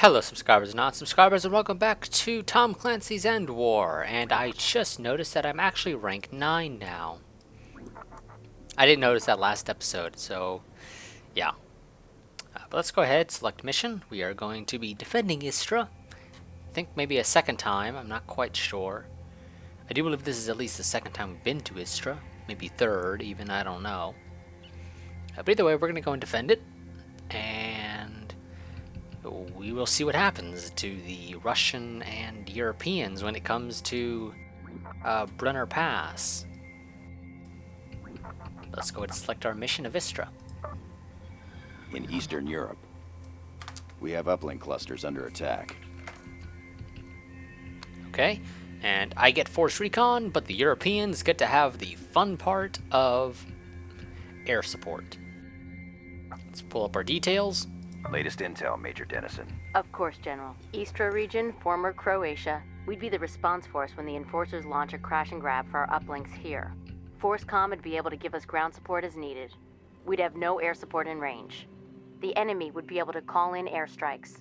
Hello subscribers and non-subscribers, and welcome back to Tom Clancy's EndWar. And I just noticed that I'm actually rank 9 now. I didn't notice that last episode, so yeah. But let's go ahead, select mission. We are going to be defending Istra. I think maybe a second time, I'm not quite sure. I do believe this is at least the second time we've been to Istra. Maybe third, even, I don't know. But either way, we're going to go and defend it. And we will see what happens to the Russian and Europeans when it comes to Brunner Pass. Let's go ahead and select our mission of Istra. In Eastern Europe, we have uplink clusters under attack. Okay, and I get force recon, but the Europeans get to have the fun part of air support. Let's pull up our details. Latest intel, Major Dennison. Of course, General. Istra region, former Croatia. We'd be the response force when the enforcers launch a crash and grab for our uplinks here. Force.com would be able to give us ground support as needed. We'd have no air support in range. The enemy would be able to call in airstrikes.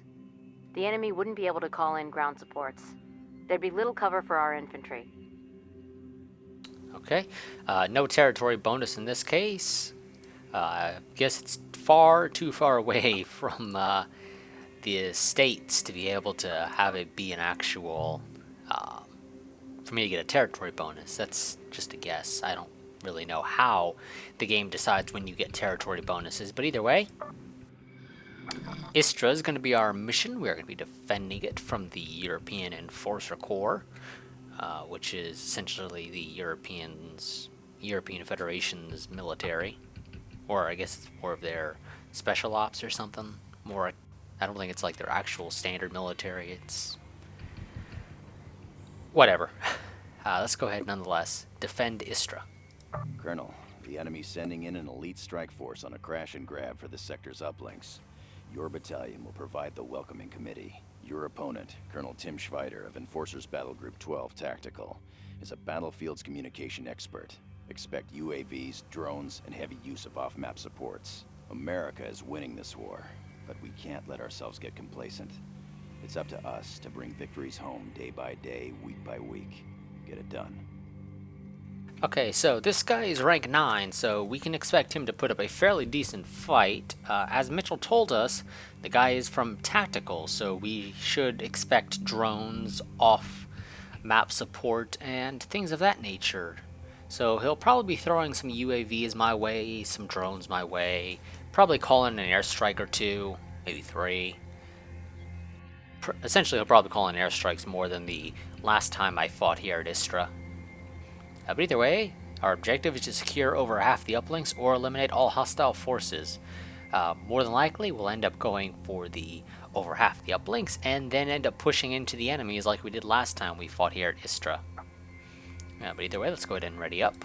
The enemy wouldn't be able to call in ground supports. There'd be little cover for our infantry. Okay, no territory bonus in this case. I guess it's far too far away from the states to be able to have it be an actual, for me to get a territory bonus. That's just a guess. I don't really know how the game decides when you get territory bonuses, but either way, Istra is going to be our mission. We are going to be defending it from the European Enforcer Corps, which is essentially the European Federation's military. Or I guess it's more of their special ops or something. More, I don't think it's like their actual standard military. It's whatever. Let's go ahead nonetheless. Defend Istra. Colonel, the enemy's sending in an elite strike force on a crash and grab for the sector's uplinks. Your battalion will provide the welcoming committee. Your opponent, Colonel Tim Schweider of Enforcers Battle Group 12 Tactical, is a battlefield's communication expert. Expect UAVs, drones, and heavy use of off-map supports. America is winning this war, but we can't let ourselves get complacent. It's up to us to bring victories home day by day, week by week. Get it done. Okay, so this guy is rank 9, so we can expect him to put up a fairly decent fight. As Mitchell told us, the guy is from Tactical, so we should expect drones, off-map support, and things of that nature. So he'll probably be throwing some UAVs my way, some drones my way, probably calling an airstrike or two, maybe 3. Essentially, he'll probably call in airstrikes more than the last time I fought here at Istra. But either way, our objective is to secure over half the uplinks or eliminate all hostile forces. More than likely, we'll end up going for the over half the uplinks and then end up pushing into the enemies like we did last time we fought here at Istra. But either way, let's go ahead and ready up.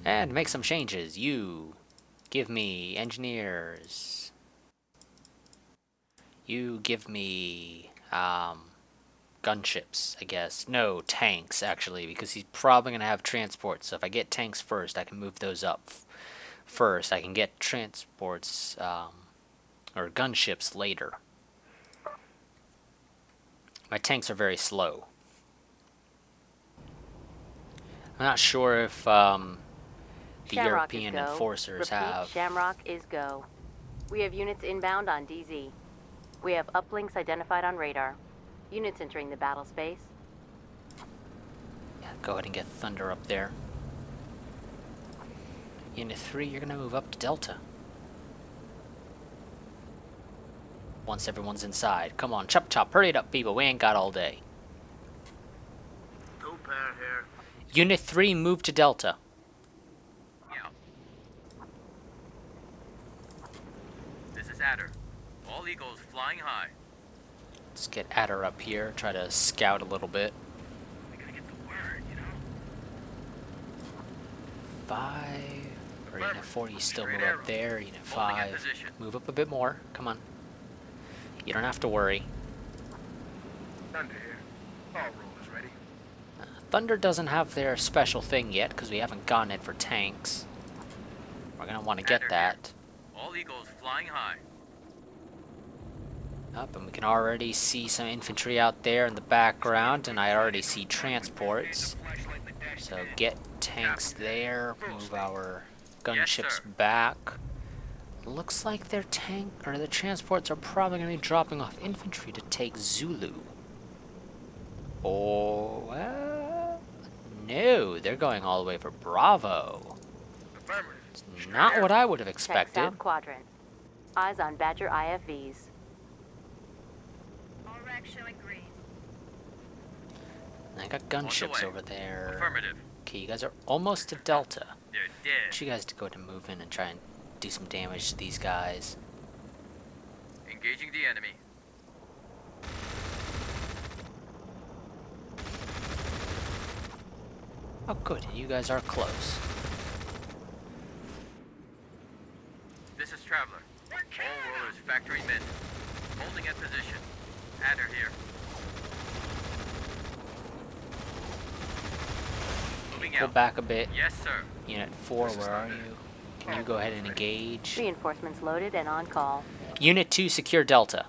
And make some changes. You give me engineers. You give me gunships, I guess. No, tanks, actually, because he's probably going to have transports. So if I get tanks first, I can move those up first. I can get transports or gunships later. My tanks are very slow. I'm not sure if the European enforcers have... Shamrock is go. We have units inbound on DZ. We have uplinks identified on radar. Units entering the battle space. Yeah, go ahead and get Thunder up there. Unit 3, you're going to move up to Delta. Once everyone's inside. Come on, chop chop, hurry it up, people. We ain't got all day. No pair here. Unit 3, move to Delta. Yeah. This is Adder. All Eagles flying high. Let's get Adder up here, try to scout a little bit. We gotta get the word, you know? 5, or Unit 4, you still move up there. Unit Holding in 5, position. move up a bit more. Come on. You don't have to worry. Thunder here. All rollers ready. Thunder doesn't have their special thing yet, because we haven't gotten it for tanks. We're going to want to get Adder that. here. All Eagles flying high. Up, and we can already see some infantry out there in the background, and I already see transports. So get tanks there, move our gunships back. Looks like their the transports are probably going to be dropping off infantry to take Zulu. Oh, well, no, they're going all the way for Bravo. It's not what I would have Check expected. South Quadrant. Eyes on Badger IFVs. All racks showing green. I got gunships over there. Affirmative. Okay, you guys are almost to Delta. They're I dead. want you guys to go ahead and move in and try and do some damage to these guys. Engaging the enemy. Oh, good. You guys are close. This is Traveler. All rollers factory mid. Holding at position. Adder here. Moving Pull out. back a bit. Yes, sir. Unit 4, where are you? Can you go ahead and engage? Reinforcements loaded and on call. Unit 2, secure Delta.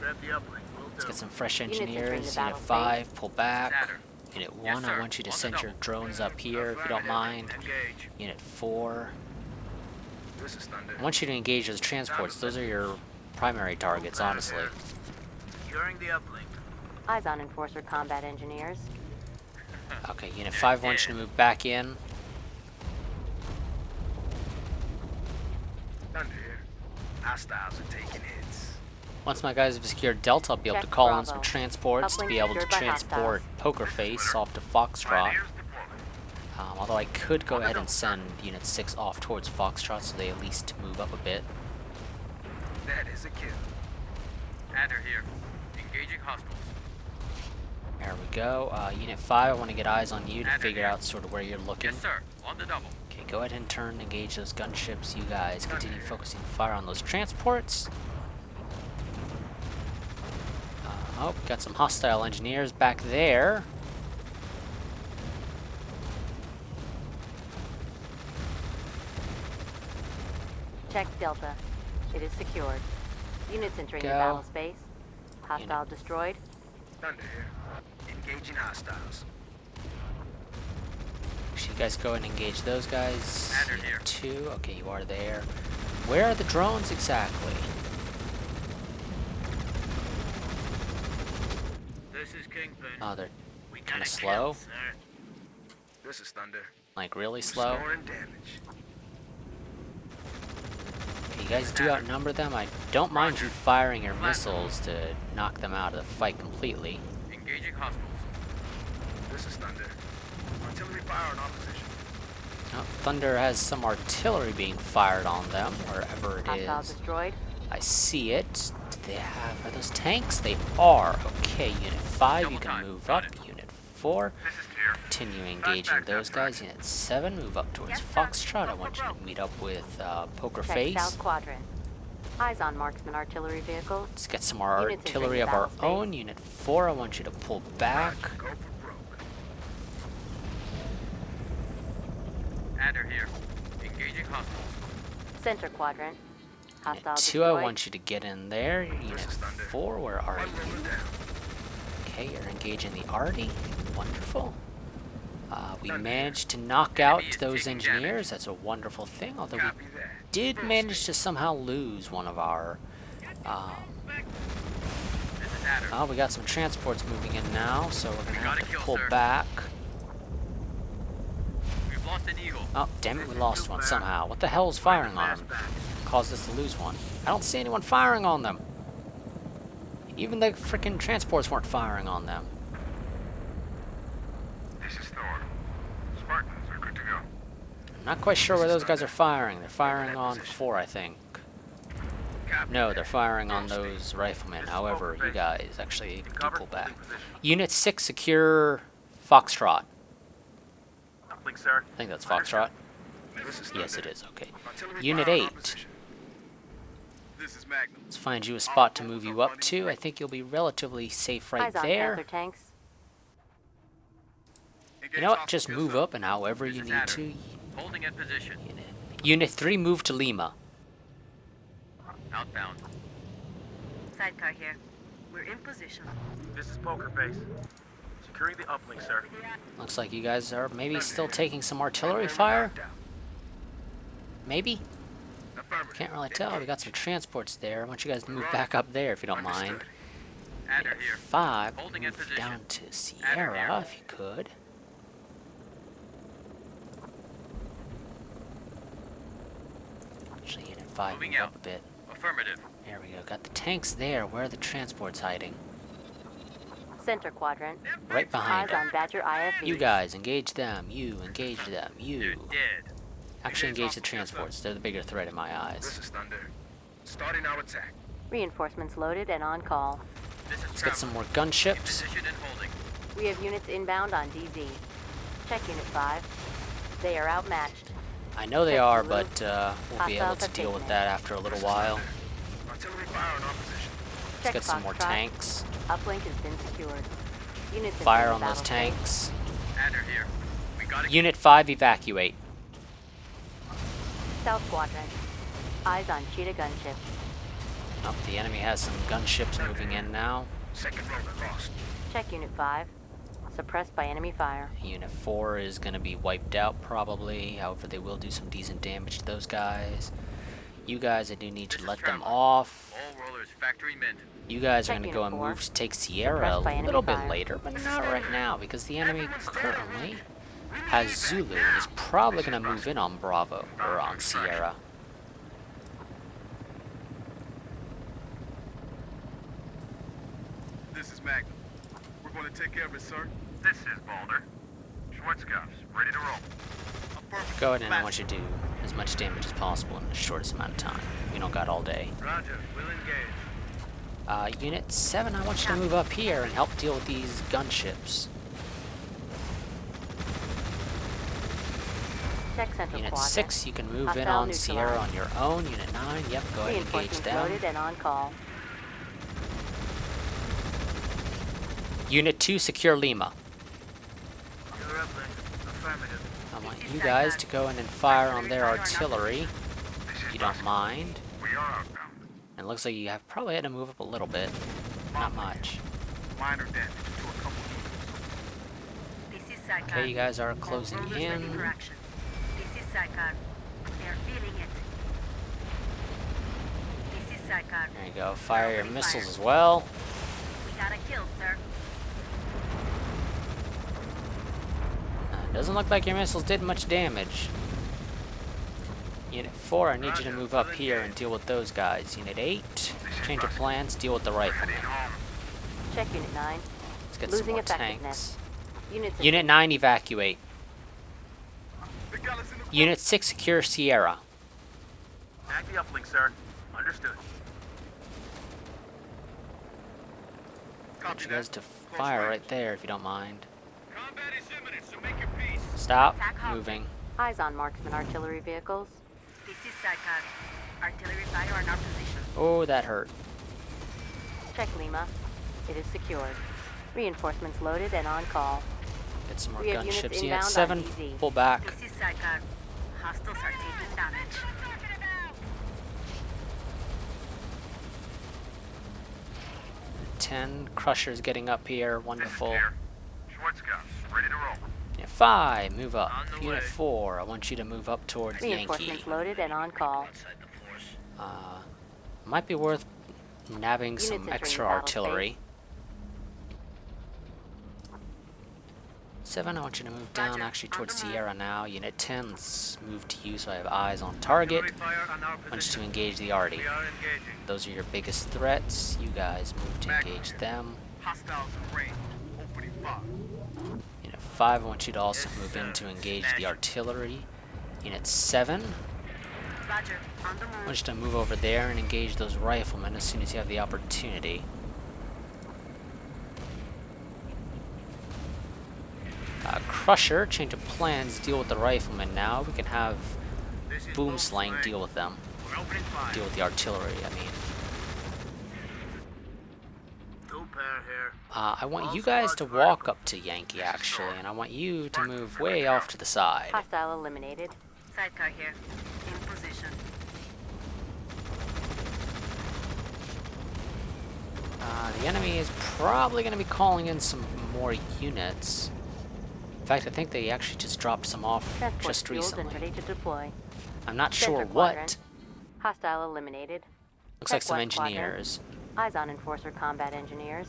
Grab the uplink. Let's get some fresh Units entering the engineers. Unit battle 5, pull back. Adder. Unit Yes, 1, I sir. want you to On the send your double. drones up here if you don't mind. Engage. Unit 4, This is Thunder. I want you to engage those transports. Those are your primary targets, honestly. Securing the uplink. Eyes on Enforcer combat engineers. Okay, Unit 5 wants you to move back in. Thunder here. Hostiles are taking hits. Once my guys have secured Delta, I'll be able to Check call in Bravo. some transports to Uplink be able to secured by transport Poker Face off to Foxtrot. Although I could go ahead and send Unit 6 off towards Foxtrot so they at least move up a bit. That is a kill. Adder here. Engaging hostiles. There we go. Unit 5, I want to get eyes on you to Adder figure here. out sort of where you're looking. Yes, sir. On the double. Okay, go ahead and turn and engage those gunships. You guys continue focusing fire on those transports. Oh, got some hostile engineers back there. Check Delta. It is secured. Units entering the Go. battle space. Hostile Unit. destroyed. Thunder here. Engaging hostiles. So you guys go and engage those guys. Adder here. Unit 2, okay, you are there. Where are the drones exactly? This is Kingpin. Oh, they're We kinda got a slow. kill, sir. This is Thunder. like really slow. Scoring damage. Okay, you guys do outnumber them. I don't mind you firing your missiles to knock them out of the fight completely. Engaging hostiles. This is Thunder. Artillery fire in opposition. Oh, Thunder has some artillery being fired on them, wherever it Hostile is. destroyed. I see it. Do they have, are those tanks? They are. Okay, Unit 5, you Double can time. move Got up. it. Unit 4, This is clear. continue engaging those guys. Unit 7, move up towards Foxtrot. I want you to meet up with Poker Check Face. South Quadrant. Eyes on marksman artillery vehicles. Let's get some more Units artillery entering of our battle space. own. Unit 4, I want you to pull back. Go for broke. Adder here. Engaging hostiles. Center quadrant. Hostile Unit 2, destroyed. I want you to get in there. Unit is Thunder. 4, where are One you? roller down. Okay, you're engaging the Arty. Wonderful. We Thunder. managed to knock out Enemy is those taking engineers. damage. That's a wonderful thing. Although we Copy that. did manage to somehow lose one of our... This is Adder. oh, we got some transports moving in now, so we're going to have Gotta to kill, pull sir. back. We've lost an eagle. Oh, damn it, we lost one somehow. What the hell is firing on them? Caused us to lose one. I don't see anyone firing on them. Even the freaking transports weren't firing on them. This is Thor. Spartans are good to go. I'm not quite sure where those guys are firing. They're firing on 4, I think. Copy No, that. they're firing on those riflemen. However, you guys actually do pull back. Unit 6, secure Foxtrot. Uplink, sir. I think that's Foxtrot. This is Yes, it Thunder. is. Okay. Artillery Unit fire in 8. opposition. This is Magnum. Let's find you a spot to move you up to. I think you'll be relatively safe right Eyes on there. Panther tanks. You know what? Just move up and however This you is need Adder. to. Holding at position. Unit 3, move to Lima. Outbound. Sidecar here. We're in position. This is Poker Face. Securing the uplink, sir. Looks like you guys are maybe still taking some artillery fire. Maybe? Can't really tell. We got some transports there. I want you guys to move back up there if you don't mind. Adder here. 5, Holding in move position. down to Sierra if you could. Actually, Unit 5, Moving move out. up a bit. Affirmative. There we go. Got the tanks there. Where are the transports hiding? Center quadrant. Right behind Eyes on them. Badger IFV. You guys, engage them. You, engage them. You're You. dead. Actually, engage the transports. They're the bigger threat in my eyes. This is Thunder. Starting our attack. Reinforcements loaded and on call. This is Let's get some Traveler. more gunships. Position and holding. We have units inbound on DZ. Check Unit 5. They are outmatched. I know they Check are, the but loop. we'll be able Hostiles to have deal taken with it. that after a little while. Artillery fire in our position. Let's Check get some more Foxtrot. tanks. Uplink has been secured. Units Fire entering on those battle tanks. Adder here. We gotta Unit 5, evacuate. phase. South quadrant. Eyes on Cheetah gunship. Oh, the enemy has some gunships moving in now. Second roller lost. Check Unit 5. Suppressed by enemy fire. Unit 4 is going to be wiped out probably. However, they will do some decent damage to those guys. You guys, I do need This to is let them Traveler. off. All rollers factory mint. You guys are Check going to go Unit and 4. move to take Sierra Suppressed by a enemy little bit fire. later, but not right now because the enemy currently has Zulu and is probably going to move in on Bravo or on Sierra. This is Magnum. We're going to take care of it, sir. This is Balder. Schwarzkopf's ready to roll. Go ahead and I want you to do as much damage as possible in the shortest amount of time. We don't got all day. Roger. We'll engage. Unit 7, I want you to move up here and help deal with these gunships. Check central Unit quadrant. 6, you can move in Hostile on Sierra on neutralized. your own. Unit 9, yep, go ahead and engage Reinforcements them. loaded and on call. Unit 2, secure Lima. You're uplink. Affirmative. I want you guys to go in and fire on their artillery, if you don't mind. We are outbound. And it looks like you have probably had to move up a little bit. Not much. Minor damage to a couple units. This is Sidecar. Okay, you guys are All closing rollers ready in. for action. This is Sidecar. They're feeling it. This is Sidecar. There you go. Fire your missiles as well. We got a kill, sir. Doesn't look like your missiles did much damage. Unit 4, I need you to move up here and deal with those guys. Unit 8, change of plans, deal with the riflemen. Check Unit 9. Let's get some Losing more effectiveness. tanks. Units Unit 9, evacuate. The gal is in the Unit 6, secure Sierra. Mag the uplink, sir. Understood. I want you guys to fire right there if you don't mind. Combat is imminent, so make your peace. Stop Attack hard. moving. Eyes on marksman artillery vehicles. This is Sidecar. Artillery fire on our position. Oh, that hurt. Check Lima. It is secured. Reinforcements loaded and on call. Get some more We have units gunships. inbound Unit on 7, DZ. pull back. This is Sidecar. Hostiles are taking damage. 10, Crusher's getting up here. Wonderful. Schwarzkopf's ready to roll. Unit 5, move up. On the Unit way. 4, I want you to move up towards Yankee. Reinforcements loaded and on call. Might be worth nabbing Units some entering extra battle artillery. 7, I want you to move down Roger. actually On towards the move. Sierra now. Unit 10, let's move to you so I have eyes on target. Artillery fire on our I want you to position. engage the arty. We are engaging. Those are your biggest threats. You guys move to engage them. hostiles in range. Opening fire. Unit 5, I want you to also Yes, move in to sir. engage Smash the it. artillery. Unit 7, Roger. On the I move. want you to move over there and engage those riflemen as soon as you have the opportunity. Crusher, change of plans, deal with the riflemen now. We can have This is Boom Boom Slang deal with them. We're opening fire. Deal with the artillery, I mean. No pair here. I want you guys to walk up to Yankee, actually, and I want you to move way off to the side. Hostile eliminated. Sidecar here. In position. The enemy is probably going to be calling in some more units. In fact, I think they actually just dropped some off Transport just fueled and recently. ready to deploy. I'm not sure Center what. quadrant. Hostile eliminated. Looks Check like some west quadrant. engineers. Eyes on Enforcer combat engineers.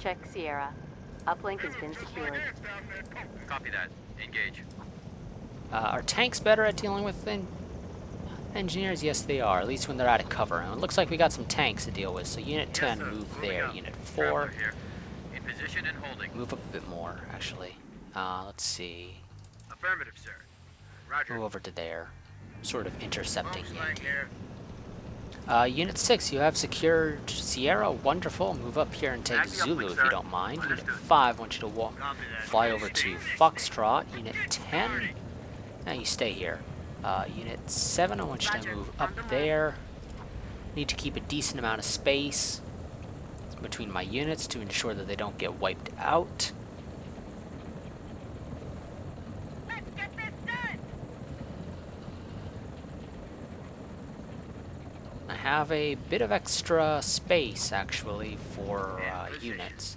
Check Sierra. Uplink has been secured. Copy that. Engage. Are tanks better at dealing with engineers? Yes, they are, at least when they're out of cover. And it looks like we got some tanks to deal with, so Unit 10, move there. Unit 4, Traveler here. In position and holding. move up a bit more, actually. Let's see. Affirmative, sir. Roger. Move over to there. Sort of intercepting Smoke slang Yankee. here. Unit 6, you have secured Sierra. Wonderful. Move up here and take Back the Zulu uplink, if sir. you don't mind. Unit Understood. 5, I want you to Copy that. fly over to Foxtrot. Unit 10, now you stay here. Unit 7, I want you to Roger. move On up the move. there. Need to keep a decent amount of space between my units to ensure that they don't get wiped out. Let's get this done! I have a bit of extra space, actually, for units.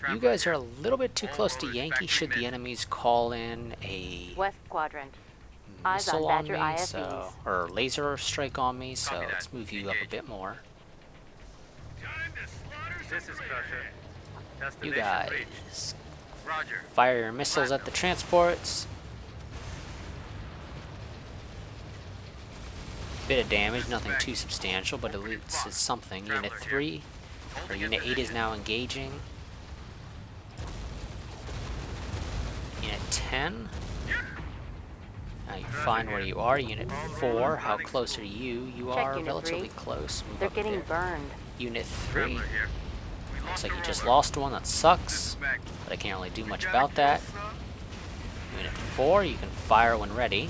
You guys are a little bit too close to Yankee should the enemies call in a West quadrant. Eyes on missile on Badger me, IFVs. so, or laser strike on me, so Copy that. let's move you up a Engage. bit more. This is Crusher. You Destination reached. guys, Roger. fire your missiles at the transports. Bit of damage, nothing too substantial, but at least it's something. Unit 3, or Holding in Unit 8 is position. now engaging. Unit 10. Now you find where you are. Unit 4, how close are you? You Check are Unit relatively 3. close. Move They're up getting there. burned. Unit 3. Traveler here. We Looks lost like a you just roller. lost one. That This sucks. is Mac. But I can't really do much about that. Unit 4, you can fire when ready.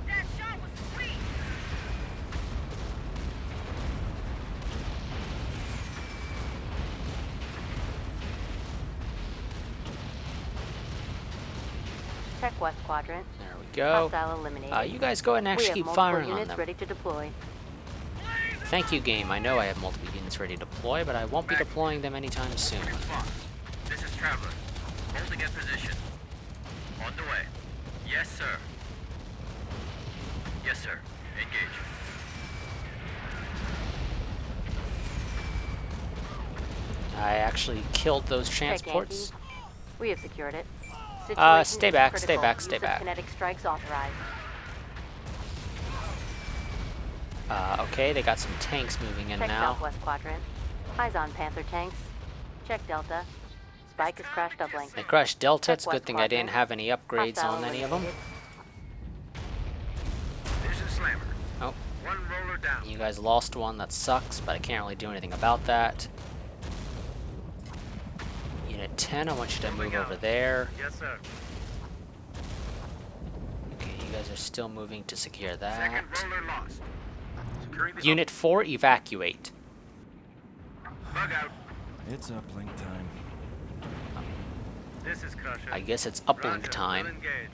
That shot was sweet! Check west quadrant. There we go. Hostile eliminated. You guys go ahead and we actually have keep multiple firing on units them. ready to deploy. Thank you, game. I know I have multiple units ready to deploy, but I won't be deploying them anytime soon. This is Traveler. Holding in position. On the way. Yes, sir. Yes, sir. Engage. I actually killed those Check transports. Yankee. We have secured it. Situation Stay is back, stay critical. back, Use stay of back. Kinetic strikes authorized. Okay, they got some tanks moving in Check now. southwest quadrant. Eyes on Panther tanks. Check Delta. Spike has crashed uplink. They crushed Delta. Check It's a good west thing I didn't quadrant. have any upgrades Hostile on any of them. eliminated. Vision slammer. Oh, One roller down. you guys lost one. That sucks, but I can't really do anything about that. Unit 10, I want you to move over there. Yes, sir. Okay, you guys are still moving to secure that. Second roller lost. Securing the Unit 4, evacuate. bug out. It's uplink time. This is Crusher. I guess it's uplink Roger, time. we'll engage.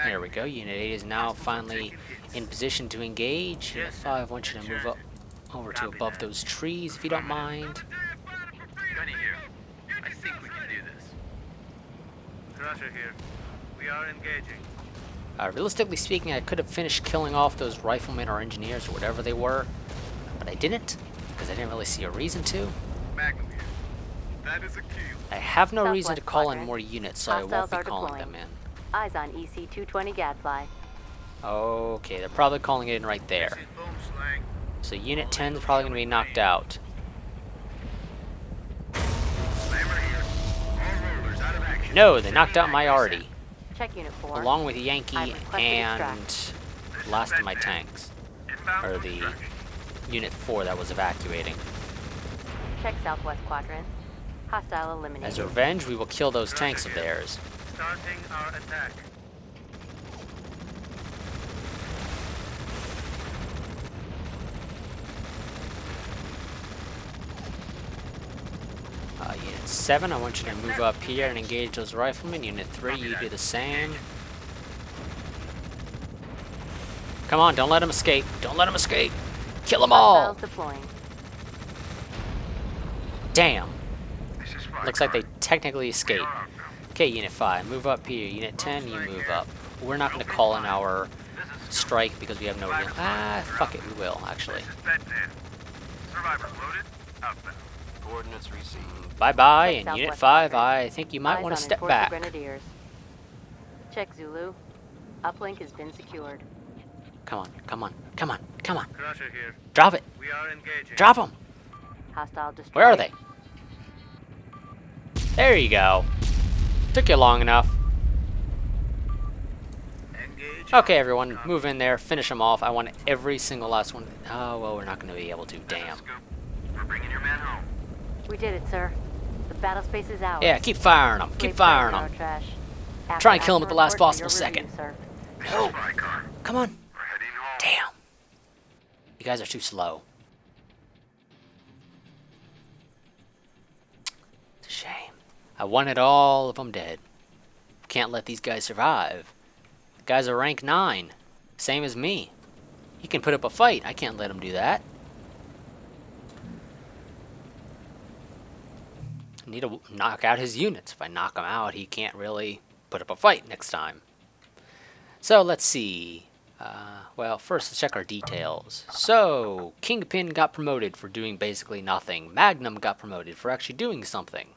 There we go. Unit 8 is now finally in position to engage. Unit 5, I want you to move up over to above those trees if you don't mind. Gunny here. I think we can do this. Crusher here. We are engaging. Realistically speaking, I could have finished killing off those riflemen or engineers or whatever they were, but I didn't because I didn't really see a reason to. Magnum here. That is a kill. I have no reason to Southwest call in quadrant. more units, so I won't Hostiles be are calling deploying. them in. Eyes on EC-220 Gadfly. Okay, they're probably calling it in right there. This is boom slang. So Unit 10 is probably going to be knocked out. Slammer here. All rollers out of action. No, they knocked out my Arty, Check Unit 4. along with Yankee I've requested and extract. the last of my tanks, Inbound or to the extraction. Unit 4 that was evacuating. Check southwest quadrant. Hostile As eliminated. revenge, we will kill those tanks of theirs. Starting our attack. Unit 7, I want you to move up here and engage those riflemen. Unit 3, you do the same. Come on, don't let them escape. Don't let them escape. Kill them all. Hostiles deploying. Damn. This is 5. Looks like they technically escaped. Okay, Unit 5, move up here. Unit 10, you move up. We're not going to call in our strike because we have no real... fuck it, we will, actually. This is Bedpan. Survivors loaded. Outbound. Coordinates received. Bye-bye, Check and Unit southwest 5, sector. I think you might Eyes want to on step Enforcer back. Grenadiers. Check Zulu. Uplink has been secured. Come on, come on, come on, come on. Crusher here. Drop it. We are engaging. Drop them. Hostile destroyed. Where are they? There you go. Took you long enough. Engage. Okay, everyone, move in there, finish them off. I want every single last one. Oh, well, we're not going to be able to. Damn. Scoop. We're bringing your man home. We did it, sir. The battle space is ours. Yeah, keep firing them. Keep firing them. Try and kill him at the last possible second. Oh. Car. Come on. We're heading home. Damn. You guys are too slow. It's a shame. I wanted all of them dead. Can't let these guys survive. Guys are rank 9. Same as me. He can put up a fight. I can't let him do that. I need to knock out his units. If I knock him out, he can't really put up a fight next time. So, let's see. Well, first let's check our details. So, Kingpin got promoted for doing basically nothing. Magnum got promoted for actually doing something.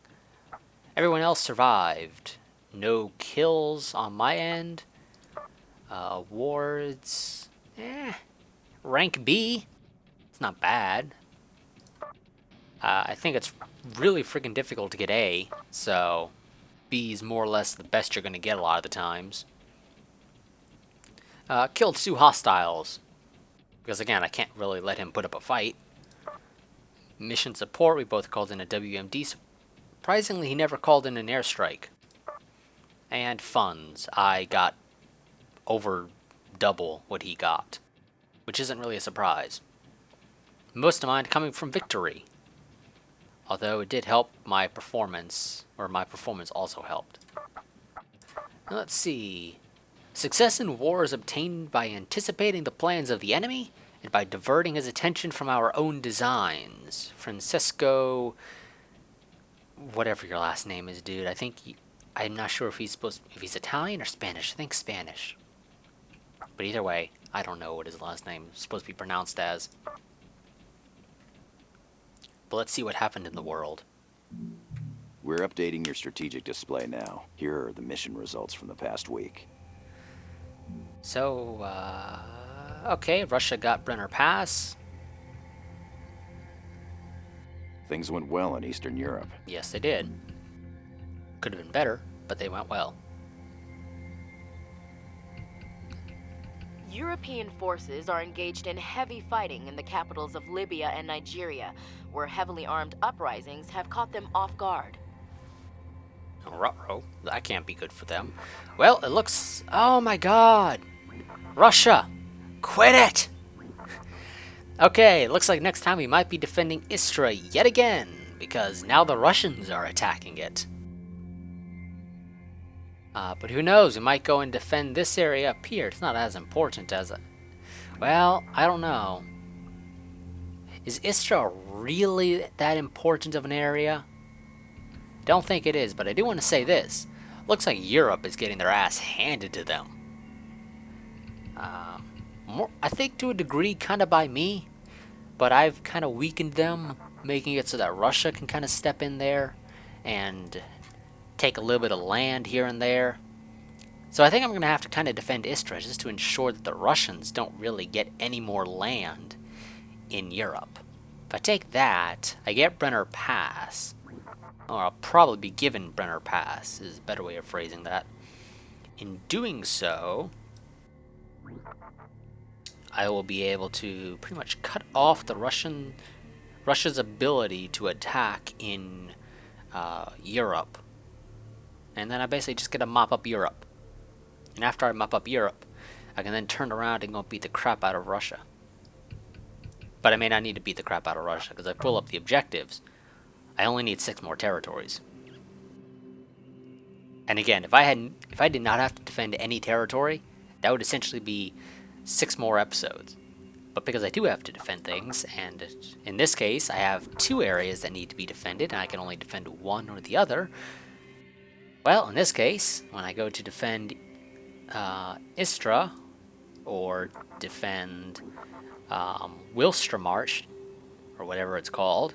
Everyone else survived. No kills on my end. Awards. Rank B. It's not bad. I think it's really freaking difficult to get A. So, B is more or less the best you're going to get a lot of the times. Killed 2 hostiles. Because again, I can't really let him put up a fight. Mission support, we both called in a WMD. Surprisingly, he never called in an airstrike. And funds, I got over double what he got. Which isn't really a surprise. Most of mine coming from victory. Although it did help my performance, or my performance also helped. Now, let's see. Success in war is obtained by anticipating the plans of the enemy and by diverting his attention from our own designs. Francesco, whatever your last name is, dude. I'm not sure if he's Italian or Spanish. I think Spanish. But either way, I don't know what his last name is supposed to be pronounced as. But let's see what happened in the world. We're updating your strategic display now. Here are the mission results from the past week. So, okay, Russia got Brenner Pass. Things went well in Eastern Europe. Yes, they did. Could have been better, but they went well. European forces are engaged in heavy fighting in the capitals of Libya and Nigeria, where heavily armed uprisings have caught them off guard. Ruh-roh. That can't be good for them. Well, it looks... Oh my god! Russia! Quit it! Okay, it looks like next time we might be defending Istra yet again, because now the Russians are attacking it. But who knows, we might go and defend this area up here. It's not as important as a... Well, I don't know. Is Istra really that important of an area? Don't think it is, but I do want to say this. Looks like Europe is getting their ass handed to them. I think to a degree kind of by me, but I've kind of weakened them, making it so that Russia can kind of step in there and take a little bit of land here and there. So I think I'm going to have to kind of defend Istra just to ensure that the Russians don't really get any more land in Europe. If I take that, I get Brenner Pass. Or I'll probably be given Brenner Pass, is a better way of phrasing that. In doing so, I will be able to pretty much cut off the Russia's ability to attack in Europe. And then I basically just get to mop up Europe. And after I mop up Europe, I can then turn around and go beat the crap out of Russia. But I may not need to beat the crap out of Russia, because I pull up the objectives. I only need 6 more territories. And again, if I did not have to defend any territory, that would essentially be 6 more episodes. But because I do have to defend things, and in this case I have 2 areas that need to be defended, and I can only defend one or the other, well, in this case, when I go to defend Istra, or defend Wilstra Marsh, or whatever it's called,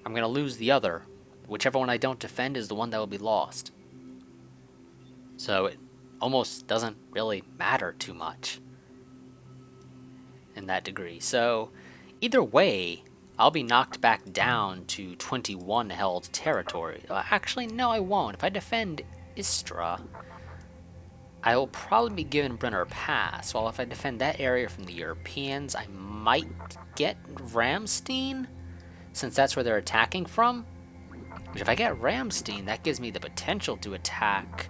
I'm going to lose the other. Whichever one I don't defend is the one that will be lost. So it almost doesn't really matter too much in that degree. So either way, I'll be knocked back down to 21 held territory. Actually, no, I won't. If I defend Istra, I will probably be given Brenner Pass. While if I defend that area from the Europeans, I might get Ramstein, since that's where they're attacking from. But if I get Ramstein, that gives me the potential to attack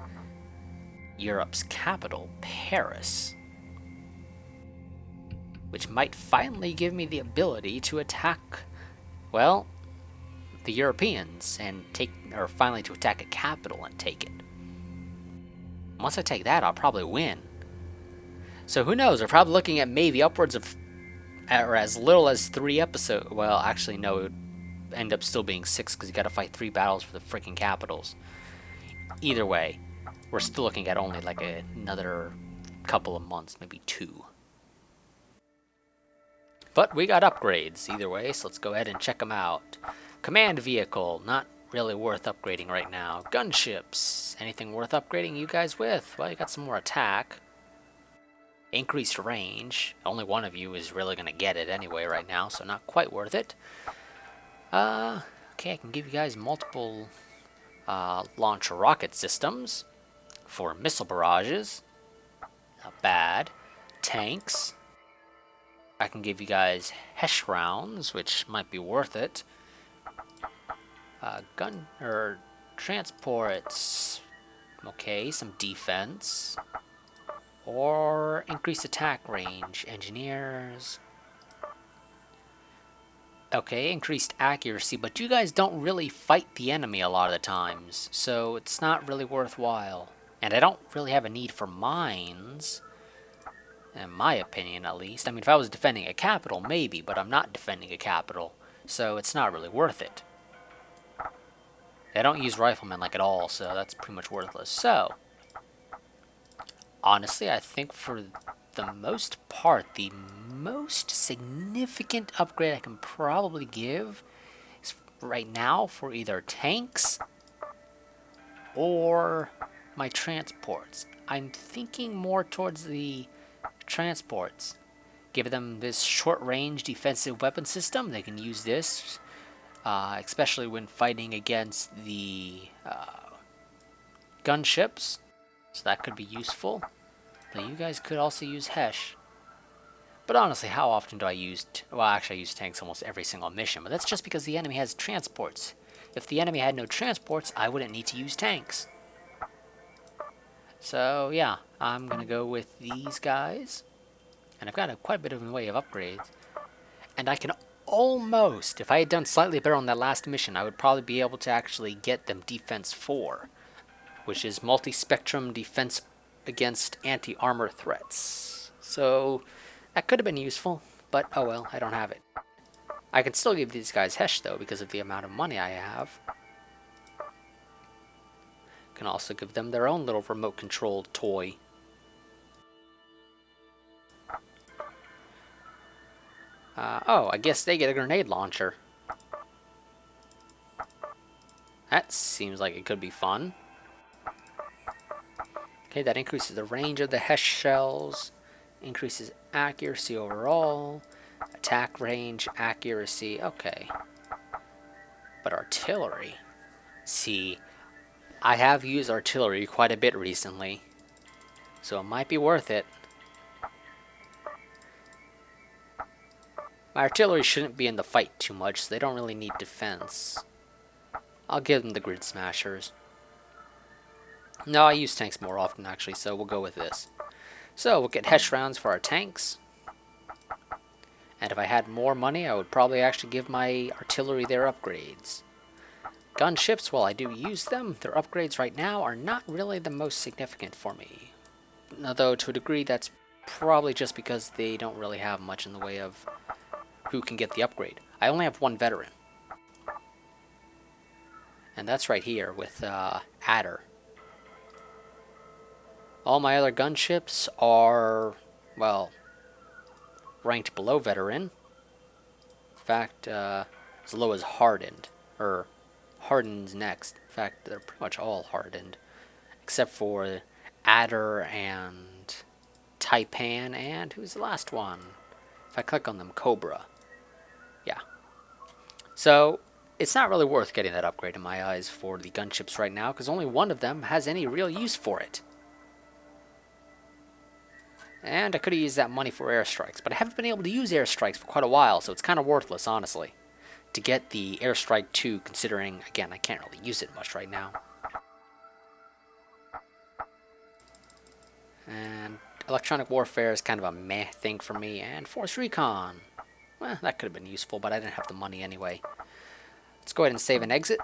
Europe's capital, Paris, which might finally give me the ability to attack, well, the Europeans, and finally to attack a capital and take it. Once I take that, I'll probably win. So who knows, we're probably looking at maybe upwards of, or as little as 3 episodes. Well, actually no, it would end up still being 6, because you gotta fight 3 battles for the freaking capitals. Either way, we're still looking at only like another couple of months, maybe 2. But we got upgrades either way, so let's go ahead and check them out. Command vehicle, not really worth upgrading right now. Gunships, anything worth upgrading you guys with? Well, you got some more attack. Increased range, only one of you is really going to get it anyway right now, so not quite worth it. Okay, I can give you guys multiple launch rocket systems for missile barrages. Not bad. Tanks. I can give you guys Hesh rounds, which might be worth it. Gun or transports. Okay, some defense. Or increased attack range. Engineers. Okay, increased accuracy, but you guys don't really fight the enemy a lot of the times, so it's not really worthwhile. And I don't really have a need for mines, in my opinion at least. I mean, if I was defending a capital, maybe, but I'm not defending a capital, so it's not really worth it. They don't use riflemen like at all, so that's pretty much worthless. So, honestly, I think for the most part, the most significant upgrade I can probably give is right now for either tanks or my transports. I'm thinking more towards the transports. Give them this short-range defensive weapon system. They can use this, especially when fighting against the gunships. So that could be useful. But you guys could also use Hesh. But honestly, how often do I use... well, actually I use tanks almost every single mission, but that's just because the enemy has transports. If the enemy had no transports, I wouldn't need to use tanks. So yeah, I'm going to go with these guys. And I've got quite a bit of a way of upgrades. And I can almost, if I had done slightly better on that last mission, I would probably be able to actually get them Defense 4, which is multi-spectrum defense against anti-armor threats. So that could have been useful, but oh well, I don't have it. I can still give these guys Hesh though, because of the amount of money I have. Can also give them their own little remote controlled toy. Oh, I guess they get a grenade launcher. That seems like it could be fun. Okay, that increases the range of the Hesh shells, increases accuracy overall, attack range, accuracy, okay. But artillery, see, I have used artillery quite a bit recently, so it might be worth it. My artillery shouldn't be in the fight too much, so they don't really need defense. I'll give them the grid smashers. No, I use tanks more often actually, so we'll go with this. So we'll get Hesh rounds for our tanks. And if I had more money, I would probably actually give my artillery their upgrades. Gunships, while I do use them, their upgrades right now are not really the most significant for me. Although to a degree that's Probably just because they don't really have much in the way of who can get the upgrade. I only have one veteran. And that's right here with Adder. All my other gunships are, well, ranked below veteran. In fact, as low as hardened. Or hardened's next. In fact, they're pretty much all hardened. Except for Adder and Taipan and who's the last one? If I click on them, Cobra. Yeah. So, it's not really worth getting that upgrade in my eyes for the gunships right now, because only one of them has any real use for it. And I could have used that money for airstrikes, but I haven't been able to use airstrikes for quite a while, so it's kind of worthless, honestly, to get the airstrike 2, considering, again, I can't really use it much right now. And electronic warfare is kind of a meh thing for me, and force recon. Well, that could have been useful, but I didn't have the money anyway. Let's go ahead and save and exit.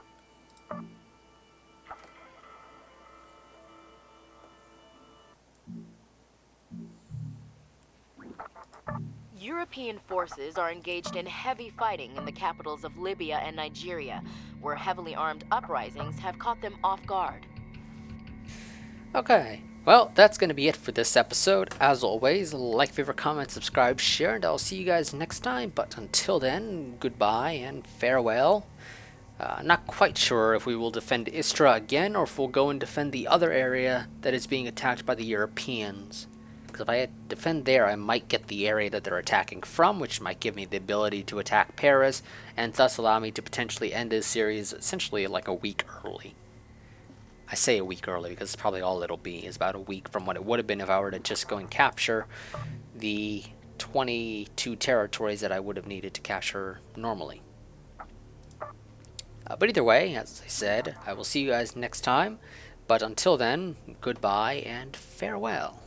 European forces are engaged in heavy fighting in the capitals of Libya and Nigeria, where heavily armed uprisings have caught them off guard. Okay, well, that's going to be it for this episode. As always, like, favorite, comment, subscribe, share, and I'll see you guys next time. But until then, goodbye and farewell. Not quite sure if we will defend Istra again, or if we'll go and defend the other area that is being attacked by the Europeans. Because if I defend there, I might get the area that they're attacking from, which might give me the ability to attack Paris, and thus allow me to potentially end this series essentially like a week early. I say a week early because it's probably all it'll be, is about a week from what it would have been if I were to just go and capture the 22 territories that I would have needed to capture normally. But either way, as I said, I will see you guys next time. But until then, goodbye and farewell.